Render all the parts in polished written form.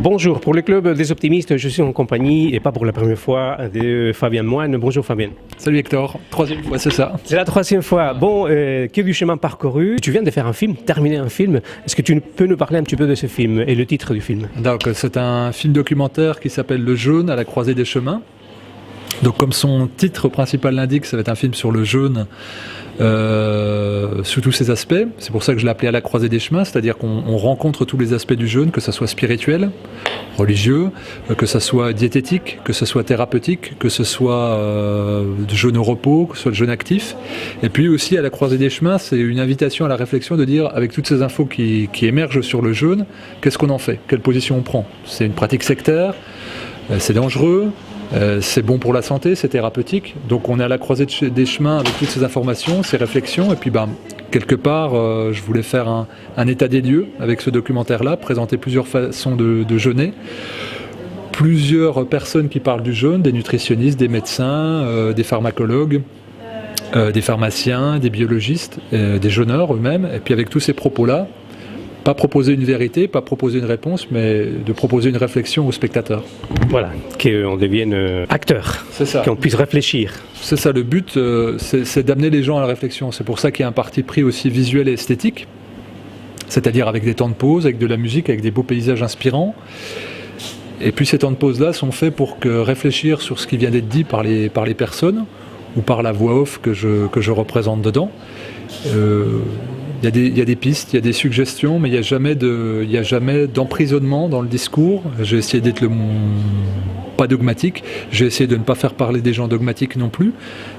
Bonjour, pour le Club des Optimistes, je suis en compagnie, et pas pour la première fois, de Fabien Moine. Bonjour Fabien. Salut Hector, troisième fois, c'est ça. C'est la troisième fois. Bon, que du chemin parcouru. Tu viens de faire un film, terminer un film. Est-ce que tu peux nous parler un petit peu de ce film et le titre du film? Donc, c'est un film documentaire qui s'appelle Le Jeûne à la croisée des chemins. Donc comme son titre principal l'indique, ça va être un film sur le jeûne sous tous ses aspects. C'est pour ça que je l'ai appelé à la croisée des chemins, c'est-à-dire qu'on rencontre tous les aspects du jeûne, que ça soit spirituel, religieux, que ça soit diététique, que ce soit thérapeutique, que ce soit du jeûne au repos, que ce soit le jeûne actif. Et puis aussi à la croisée des chemins, c'est une invitation à la réflexion de dire, avec toutes ces infos qui émergent sur le jeûne, qu'est-ce qu'on en fait? Quelle position on prend? C'est une pratique sectaire, c'est dangereux, c'est bon pour la santé, c'est thérapeutique. Donc on est à la croisée des chemins avec toutes ces informations, ces réflexions. Et puis quelque part, je voulais faire un état des lieux avec ce documentaire-là, présenter plusieurs façons de jeûner. Plusieurs personnes qui parlent du jeûne, des nutritionnistes, des médecins, des pharmacologues, des pharmaciens, des biologistes, des jeûneurs eux-mêmes. Et puis avec tous ces propos-là, pas proposer une vérité, pas proposer une réponse, mais de proposer une réflexion aux spectateurs. Voilà, qu'on devienne acteur, c'est ça. Qu'on puisse réfléchir. C'est ça, le but, c'est d'amener les gens à la réflexion. C'est pour ça qu'il y a un parti pris aussi visuel et esthétique, c'est-à-dire avec des temps de pause, avec de la musique, avec des beaux paysages inspirants. Et puis ces temps de pause-là sont faits pour réfléchir sur ce qui vient d'être dit par les personnes, ou par la voix off que je représente dedans. Il y a des pistes, il y a des suggestions, mais il n'y a jamais d'emprisonnement dans le discours. J'ai essayé d'être pas dogmatique, j'ai essayé de ne pas faire parler des gens dogmatiques non plus.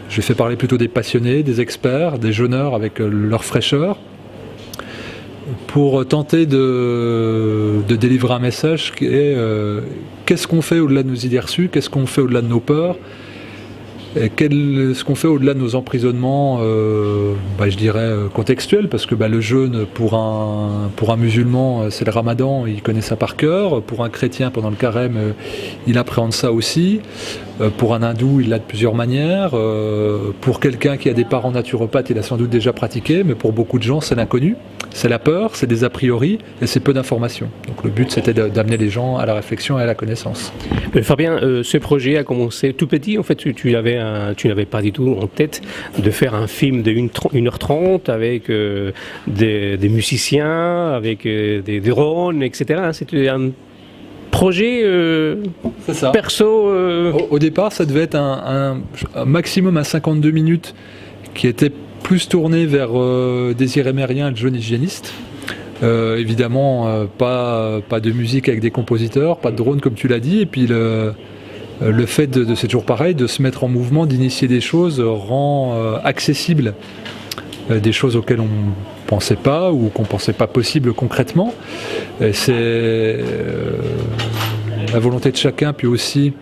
J'ai fait parler plutôt des passionnés, des experts, des jeûneurs avec leur fraîcheur, pour tenter de délivrer un message qui est qu'est-ce qu'on fait au-delà de nos idées reçues, qu'est-ce qu'on fait au-delà de nos peurs, ce qu'on fait au-delà de nos emprisonnements, je dirais contextuels, parce que le jeûne pour un musulman c'est le ramadan, il connaît ça par cœur. Pour un chrétien pendant le carême, il appréhende ça aussi. Pour un hindou, il l'a de plusieurs manières. Pour quelqu'un qui a des parents naturopathes, il a sans doute déjà pratiqué, mais pour beaucoup de gens c'est l'inconnu, c'est la peur, c'est des a priori et c'est peu d'informations. Donc le but c'était d'amener les gens à la réflexion et à la connaissance. Fabien, ce projet a commencé tout petit. En fait, tu n'avais pas du tout en tête de faire un film de 1h30 avec des musiciens, avec des drones, etc. C'était un projet perso. Au départ, ça devait être un maximum à 52 minutes qui était plus tourné vers Désiré Mérien, le jeune hygiéniste. Évidemment, pas de musique avec des compositeurs, pas de drone comme tu l'as dit, et puis le fait c'est toujours pareil, de se mettre en mouvement, d'initier des choses rend accessible des choses auxquelles on pensait pas ou qu'on pensait pas possible concrètement. Et c'est la volonté de chacun, puis aussi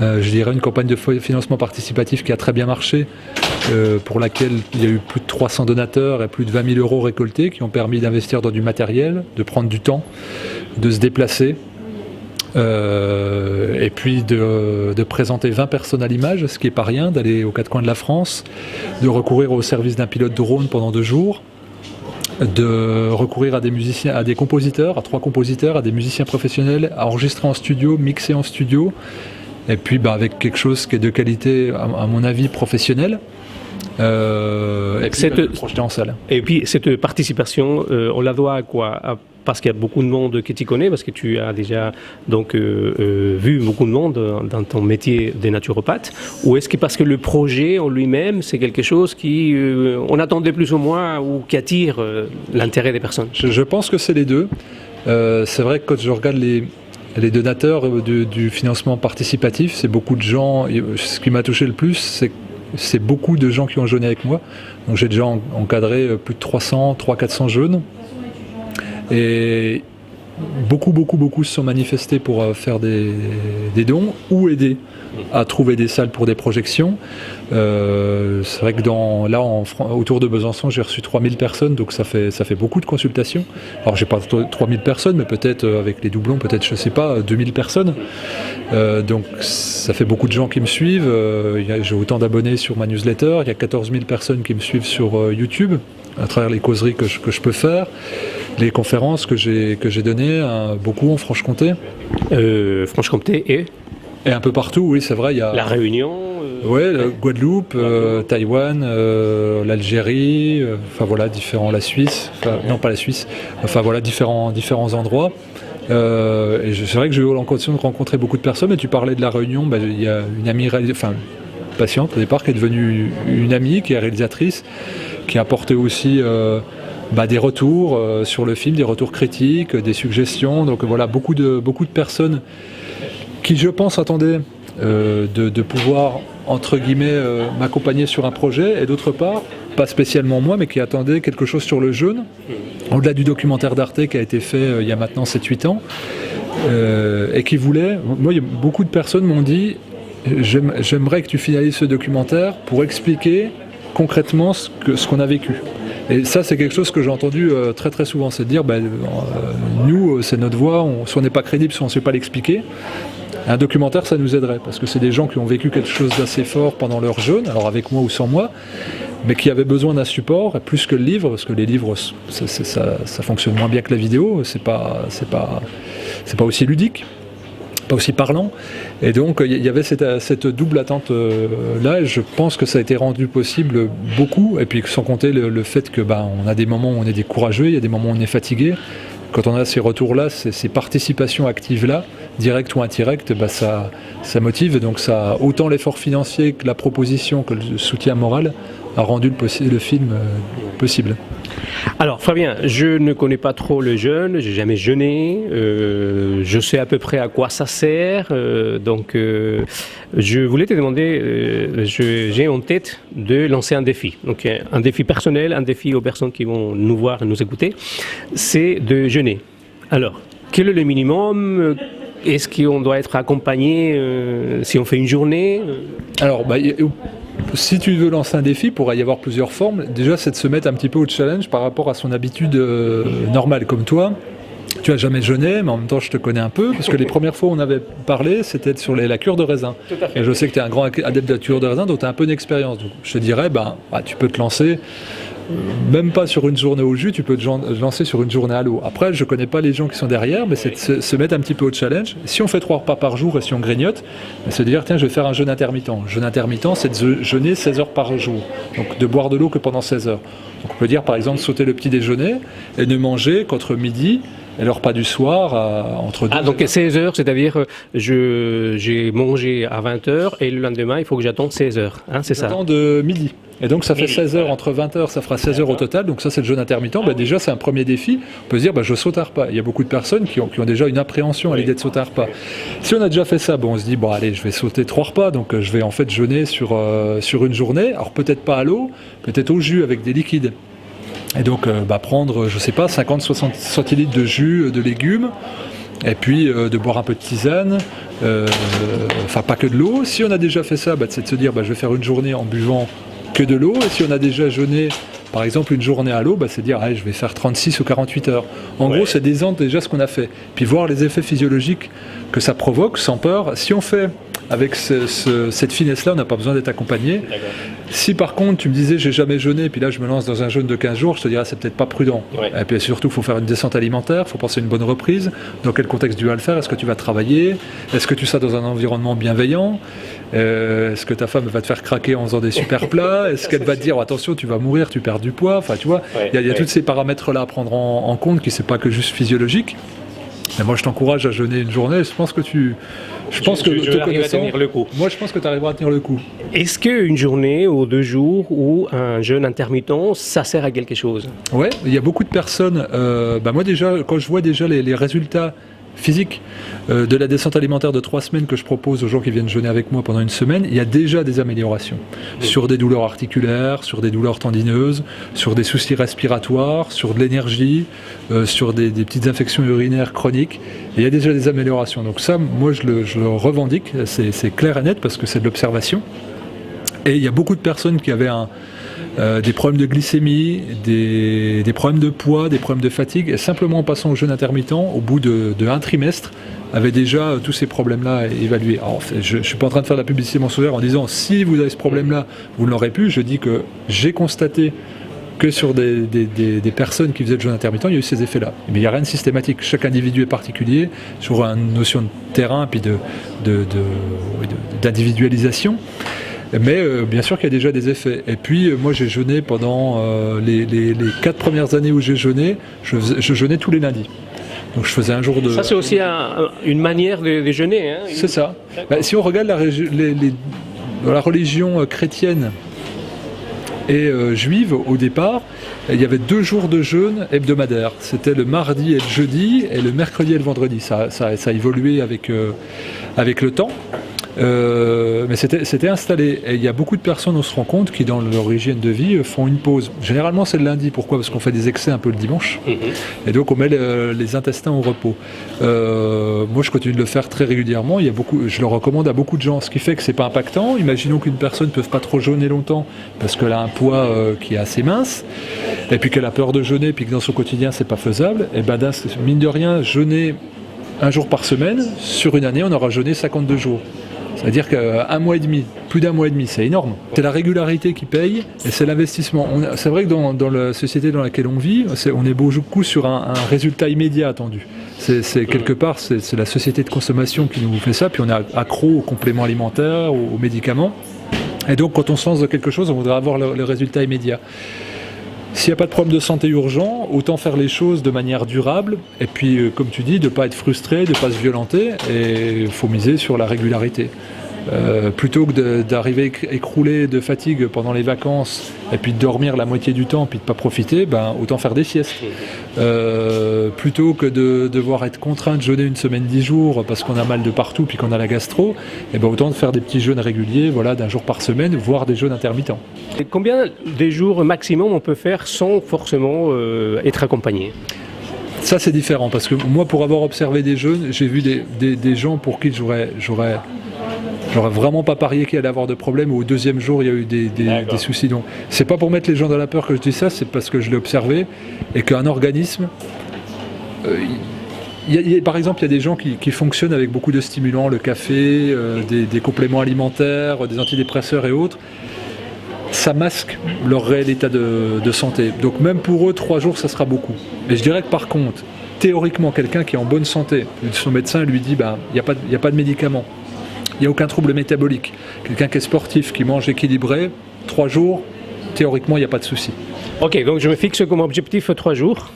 je dirais une campagne de financement participatif qui a très bien marché, pour laquelle il y a eu plus de 300 donateurs et plus de 20 000 euros récoltés qui ont permis d'investir dans du matériel, de prendre du temps, de se déplacer, et puis de présenter 20 personnes à l'image, ce qui n'est pas rien, d'aller aux quatre coins de la France, de recourir au service d'un pilote drone pendant 2 jours, de recourir à des musiciens, à des compositeurs, à 3 compositeurs, à des musiciens professionnels, à enregistrer en studio, mixer en studio, et puis avec quelque chose qui est de qualité, à mon avis, professionnelle. Et puis le projeter en salle. Et puis cette participation, on la doit à quoi? Parce qu'il y a beaucoup de monde qui t'y connaît, parce que tu as déjà vu beaucoup de monde dans ton métier de naturopathe, ou est-ce que parce que le projet en lui-même, c'est quelque chose qui, on attendait plus ou moins, ou qui attire l'intérêt des personnes? Je pense que c'est les deux. C'est vrai que quand je regarde les donateurs du financement participatif, c'est beaucoup de gens. Ce qui m'a touché le plus, c'est beaucoup de gens qui ont jeûné avec moi. Donc j'ai déjà encadré plus de 300-400 jeûnes. Et beaucoup se sont manifestés pour faire des dons ou aider à trouver des salles pour des projections. C'est vrai que autour de Besançon, j'ai reçu 3000 personnes, donc ça fait beaucoup de consultations. Alors j'ai pas 3000 personnes, mais peut-être avec les doublons, peut-être, je sais pas, 2000 personnes. Donc ça fait beaucoup de gens qui me suivent. J'ai autant d'abonnés sur ma newsletter. Il y a 14 000 personnes qui me suivent sur YouTube, à travers les causeries que je peux faire. les conférences que j'ai données, beaucoup en Franche-Comté. Franche-Comté et un peu partout, oui, c'est vrai. Il y a La Réunion. Oui, Guadeloupe, Taïwan, l'Algérie, la Suisse, non pas la Suisse, différents endroits. Et c'est vrai que j'ai eu l'occasion de rencontrer beaucoup de personnes, et tu parlais de la Réunion, il y a une amie, patiente au départ, qui est devenue une amie, qui est réalisatrice, qui a apporté aussi des retours sur le film, des retours critiques, des suggestions, donc voilà, beaucoup de personnes qui, je pense, attendaient de pouvoir, entre guillemets, m'accompagner sur un projet, et d'autre part, pas spécialement moi, mais qui attendaient quelque chose sur le jeûne, au-delà du documentaire d'Arte qui a été fait il y a maintenant 7-8 ans, et qui voulaient, moi, beaucoup de personnes m'ont dit, j'aimerais que tu finalises ce documentaire pour expliquer concrètement ce qu'on a vécu. Et ça, c'est quelque chose que j'ai entendu très très souvent, c'est de dire, nous, c'est notre voix, si on n'est pas crédible, si on ne sait pas l'expliquer, un documentaire, ça nous aiderait, parce que c'est des gens qui ont vécu quelque chose d'assez fort pendant leur jeûne, alors avec moi ou sans moi, mais qui avaient besoin d'un support, plus que le livre, parce que les livres, ça fonctionne moins bien que la vidéo, c'est pas aussi ludique, pas aussi parlant, et donc il y avait cette double attente là, et je pense que ça a été rendu possible beaucoup, et puis sans compter le fait que on a des moments où on est des courageux, il y a des moments où on est fatigué. Quand on a ces retours-là, ces participations actives-là, directes ou indirectes, ça motive. Et donc ça, autant l'effort financier que la proposition, que le soutien moral, a rendu le film possible. Alors Fabien, je ne connais pas trop le jeûne, j'ai jamais jeûné, je sais à peu près à quoi ça sert, donc je voulais te demander, j'ai en tête de lancer un défi, donc un défi personnel, un défi aux personnes qui vont nous voir et nous écouter, c'est de jeûner. Alors, quel est le minimum ? Est-ce qu'on doit être accompagné si on fait une journée ? Alors, si tu veux lancer un défi, il pourrait y avoir plusieurs formes. Déjà, c'est de se mettre un petit peu au challenge par rapport à son habitude normale, comme toi. Tu n'as jamais jeûné, mais en même temps, je te connais un peu, parce que les premières fois où on avait parlé, c'était sur la cure de raisin. Et je sais que tu es un grand adepte de la cure de raisin, donc tu as un peu d'expérience. Donc, je te dirais, tu peux te lancer, même pas sur une journée au jus, tu peux te lancer sur une journée à l'eau. Après, je ne connais pas les gens qui sont derrière, mais c'est de se mettre un petit peu au challenge. Si on fait 3 repas par jour et si on grignote, c'est de dire, tiens, je vais faire un jeûne intermittent. Jeûne intermittent, c'est de jeûner 16 heures par jour, donc de boire de l'eau que pendant 16 heures. Donc on peut dire, par exemple, sauter le petit déjeuner et ne manger qu'entre midi et le repas du soir entre 2 donc 16 heures, c'est-à-dire j'ai mangé à 20 heures et le lendemain, il faut que j'attende 16 heures, c'est ça ? J'attends de midi. Et donc ça fait 16 heures, entre 20 heures, ça fera 16 heures au total, donc ça c'est le jeûne intermittent. Déjà c'est un premier défi, on peut se dire je saute un repas. Il y a beaucoup de personnes qui ont déjà une appréhension à l'idée de sauter un repas. Si on a déjà fait ça, on se dit allez, je vais sauter 3 repas, donc je vais en fait jeûner sur une journée, alors peut-être pas à l'eau, peut-être au jus avec des liquides. Et donc prendre, 50-60 centilitres de jus de légumes, et puis de boire un peu de tisane, pas que de l'eau. Si on a déjà fait ça, c'est de se dire je vais faire une journée en buvant que de l'eau, et si on a déjà jeûné par exemple une journée à l'eau, c'est dire je vais faire 36 ou 48 heures. En gros, c'est décenter déjà ce qu'on a fait, puis voir les effets physiologiques que ça provoque sans peur. Si on fait avec cette finesse-là, on n'a pas besoin d'être accompagné. D'accord. Si par contre tu me disais j'ai jamais jeûné, puis là je me lance dans un jeûne de 15 jours, je te dirais c'est peut-être pas prudent. Ouais. Et puis surtout il faut faire une descente alimentaire, il faut penser à une bonne reprise. Dans quel contexte tu vas le faire ? Est-ce que tu vas travailler ? Est-ce que tu seras dans un environnement bienveillant ? Est-ce que ta femme va te faire craquer en faisant des super plats ? Est-ce qu'elle va te dire attention tu vas mourir, tu perds du poids ? Tu vois, il y a tous ces paramètres-là à prendre en compte qui c'est pas que juste physiologique. Mais moi je t'encourage à jeûner une journée, je pense que je pense que te connaissant, à tenir le coup. Moi je pense que tu arriveras à tenir le coup. Est-ce qu'une journée ou 2 jours ou un jeûne intermittent, ça sert à quelque chose ? Ouais, il y a beaucoup de personnes, moi déjà, quand je vois déjà les résultats physique de la descente alimentaire de 3 semaines que je propose aux gens qui viennent jeûner avec moi pendant une semaine, il y a déjà des améliorations sur des douleurs articulaires, sur des douleurs tendineuses, sur des soucis respiratoires, sur de l'énergie, sur des petites infections urinaires chroniques. Et il y a déjà des améliorations. Donc ça, moi je le revendique, c'est clair et net parce que c'est de l'observation. Et il y a beaucoup de personnes qui avaient des problèmes de glycémie, des problèmes de poids, des problèmes de fatigue, et simplement en passant au jeûne intermittent, au bout de 1 trimestre, avait déjà tous ces problèmes-là évalués. Alors, je ne suis pas en train de faire de la publicité mensongère en disant si vous avez ce problème-là, vous ne l'aurez plus. Je dis que j'ai constaté que sur des personnes qui faisaient le jeûne intermittent, il y a eu ces effets-là. Mais il n'y a rien de systématique. Chaque individu est particulier, sur une notion de terrain puis d'individualisation. Mais bien sûr qu'il y a déjà des effets. Et puis moi j'ai jeûné pendant les 4 premières années où j'ai jeûné, je jeûnais tous les lundis. Donc je faisais un jour de... Ça c'est aussi une manière de jeûner. Hein. C'est ça. Si on regarde dans la religion chrétienne et juive, au départ, il y avait 2 jours de jeûne hebdomadaires. C'était le mardi et le jeudi, et le mercredi et le vendredi. Ça a évolué avec le temps. Mais c'était installé. Et il y a beaucoup de personnes, on se rend compte, qui dans leur hygiène de vie font une pause. Généralement c'est le lundi. Pourquoi ? Parce qu'on fait des excès un peu le dimanche. Et donc on met les intestins au repos. Moi je continue de le faire très régulièrement. Je le recommande à beaucoup de gens. Ce qui fait que c'est pas impactant. Imaginons qu'une personne ne peut pas trop jeûner longtemps parce qu'elle a un poids qui est assez mince. Et puis qu'elle a peur de jeûner, puis que dans son quotidien c'est pas faisable. Et ben mine de rien, jeûner un jour par semaine, sur une année on aura jeûné 52 jours. C'est-à-dire qu'un mois et demi, plus d'un mois et demi, c'est énorme. C'est la régularité qui paye et c'est l'investissement. C'est vrai que dans la société dans laquelle on vit, on est beaucoup sur un résultat immédiat attendu. Quelque part, c'est la société de consommation qui nous fait ça, puis on est accro aux compléments alimentaires, aux médicaments. Et donc quand on se lance dans quelque chose, on voudrait avoir le résultat immédiat. S'il n'y a pas de problème de santé urgent, autant faire les choses de manière durable et puis, comme tu dis, de ne pas être frustré, de ne pas se violenter, et il faut miser sur la régularité. Plutôt que d'arriver écroulé de fatigue pendant les vacances et puis de dormir la moitié du temps puis de ne pas profiter, autant faire des siestes. Plutôt que de devoir être contraint de jeûner une semaine 10 jours parce qu'on a mal de partout puis qu'on a la gastro, autant de faire des petits jeûnes réguliers, d'un jour par semaine, voire des jeûnes intermittents. Et combien de jours maximum on peut faire sans forcément être accompagné ? Ça c'est différent parce que moi pour avoir observé des jeûnes, j'ai vu des gens pour qui j'aurais vraiment pas parié qu'il allait avoir de problème, ou au deuxième jour il y a eu des soucis. Donc c'est pas pour mettre les gens dans la peur que je dis ça, c'est parce que je l'ai observé et qu'un organisme, par exemple il y a des gens qui fonctionnent avec beaucoup de stimulants, le café, des compléments alimentaires, des antidépresseurs et autres. Ça masque leur réel état de santé. Donc même pour eux 3 jours ça sera beaucoup. Et je dirais que par contre, théoriquement quelqu'un qui est en bonne santé, son médecin lui dit il n'y a pas de médicaments. Il n'y a aucun trouble métabolique. Quelqu'un qui est sportif, qui mange équilibré, 3 jours, théoriquement, il n'y a pas de souci. Ok, donc je me fixe comme objectif 3 jours.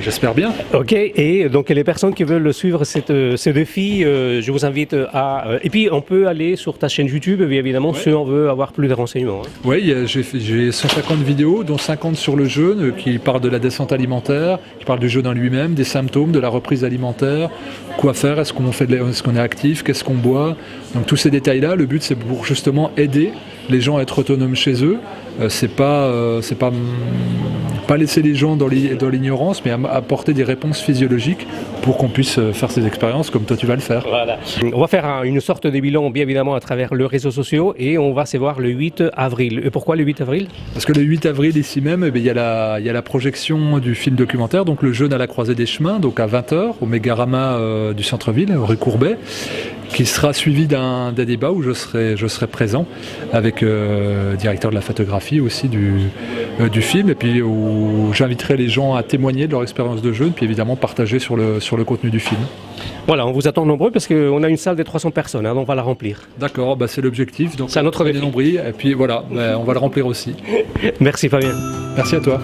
J'espère bien. Ok, et donc les personnes qui veulent suivre ce défi, je vous invite à... Et puis on peut aller sur ta chaîne YouTube, évidemment, si on veut avoir plus de renseignements. Hein. Oui, j'ai 150 vidéos, dont 50 sur le jeûne, qui parlent de la descente alimentaire, qui parlent du jeûne en lui-même, des symptômes, de la reprise alimentaire, quoi faire, est-ce qu'on est actif, qu'est-ce qu'on boit. Donc tous ces détails-là, le but c'est pour justement aider les gens à être autonomes chez eux. C'est pas laisser les gens dans l'ignorance, mais apporter des réponses physiologiques pour qu'on puisse faire ces expériences comme toi tu vas le faire. Voilà. On va faire une sorte de bilan, bien évidemment, à travers les réseaux sociaux, et on va se voir le 8 avril. Et pourquoi le 8 avril ? Parce que le 8 avril, ici même, il y a la projection du film documentaire, donc Le jeûne à la croisée des chemins, donc à 20h, au Mégarama du centre-ville, rue Courbet, qui sera suivi d'un débat où je serai présent avec le directeur de la photographie aussi du film, et puis où j'inviterai les gens à témoigner de leur expérience de jeûne, puis évidemment partager sur le contenu du film. Voilà, on vous attend nombreux parce qu'on a une salle de 300 personnes, donc on va la remplir. D'accord, c'est l'objectif. Donc c'est un autre défi. Et puis voilà, on va le remplir aussi. Merci Fabien. Merci à toi.